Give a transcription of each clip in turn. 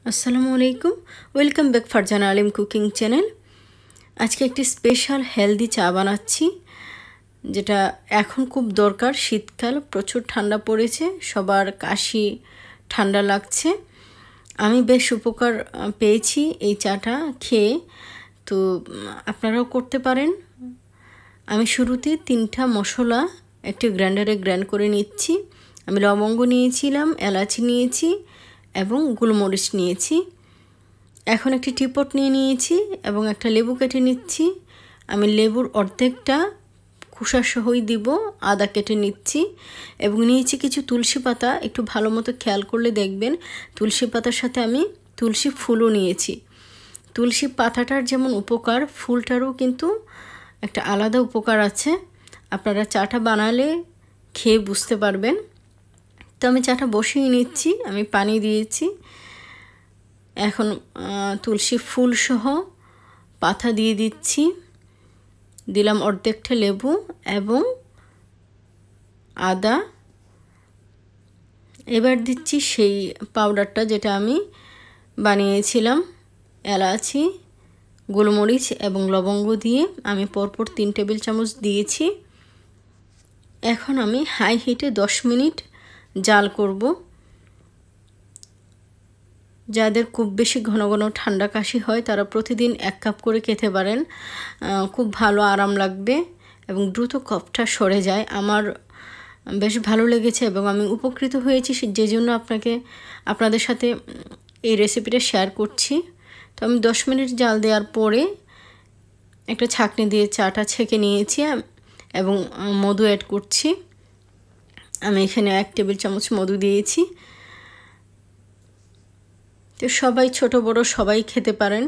আসসালামু আলাইকুম, welcome back Farzana আলিম cooking channel. আজকে একটি স্পেশাল হেলদি চা বানাচ্ছি, যেটা এখন খুব দরকার। শীতকাল, প্রচুর ঠান্ডা পড়েছে, সবার কাশি ঠান্ডা লাগছে। আমি বেশ উপকার পেয়েছি এই চাটা খেয়ে, তো আপনারাও করতে পারেন। আমি শুরুতে 3টা মশলা একটি গ্রাইন্ডারে গ্রাইন্ড করে নিচ্ছি। আমি লবঙ্গ নিয়েছিলাম, এলাচি নিয়েছি এবং গোলমরিচ নিয়েছি। এখন একটি টিপট নিয়ে নিয়েছি এবং একটা লেবু কেটে নিচ্ছি। আমি লেবুর অর্ধেকটা খোসা সহই দিব, আদা কেটে নিচ্ছি এবং নিয়েছি কিছু তুলসী পাতা। একটু ভালো মতো খেয়াল করলে দেখবেন তুলসী পাতার সাথে আমি তুলসী ফুলও নিয়েছি। তুলসী পাতাটার যেমন উপকার, ফুলটারও কিন্তু একটা আলাদা উপকার আছে। আপনারা চাটা বানালে খেয়ে বুঝতে পারবেন। তো আমি চাটা বসিয়ে নিচ্ছি, আমি পানি দিয়েছি। এখন তুলসী ফুল সহ পাতা দিয়ে দিচ্ছি, দিলাম অর্ধেকটা লেবু এবং আদা। এবার দিচ্ছি সেই পাউডারটা যেটা আমি বানিয়েছিলাম, এলাচি, গোলমরিচ এবং লবঙ্গ দিয়ে আমি পরপর 3 টেবিল চামচ দিয়েছি। এখন আমি হাই হিটে 10 মিনিট জাল করব। যাদের খুব বেশি ঘন ঘন ঠান্ডা কাশি হয় তারা প্রতিদিন 1 কাপ করে খেতে পারেন, খুব ভালো আরাম লাগবে এবং দ্রুত কফটা সরে যায়। আমার বেশ ভালো লেগেছে এবং আমি উপকৃত হয়েছি, যে জন্য আপনাদের সাথে এই রেসিপিটা শেয়ার করছি। তো আমি 10 মিনিট জাল দেওয়ার পরে একটা ছাঁকনি দিয়ে চাটা ছেঁকে নিয়েছি এবং মধু অ্যাড করছি। আমি এখানে 1 টেবিল চামচ মধু দিয়েছি। তো সবাই, ছোট বড় সবাই খেতে পারেন।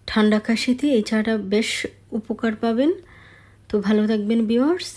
ঠান্ডা কাশিতে এই চাটা বেশ উপকার পাবেন। তো ভালো থাকবেন ভিউয়ার্স।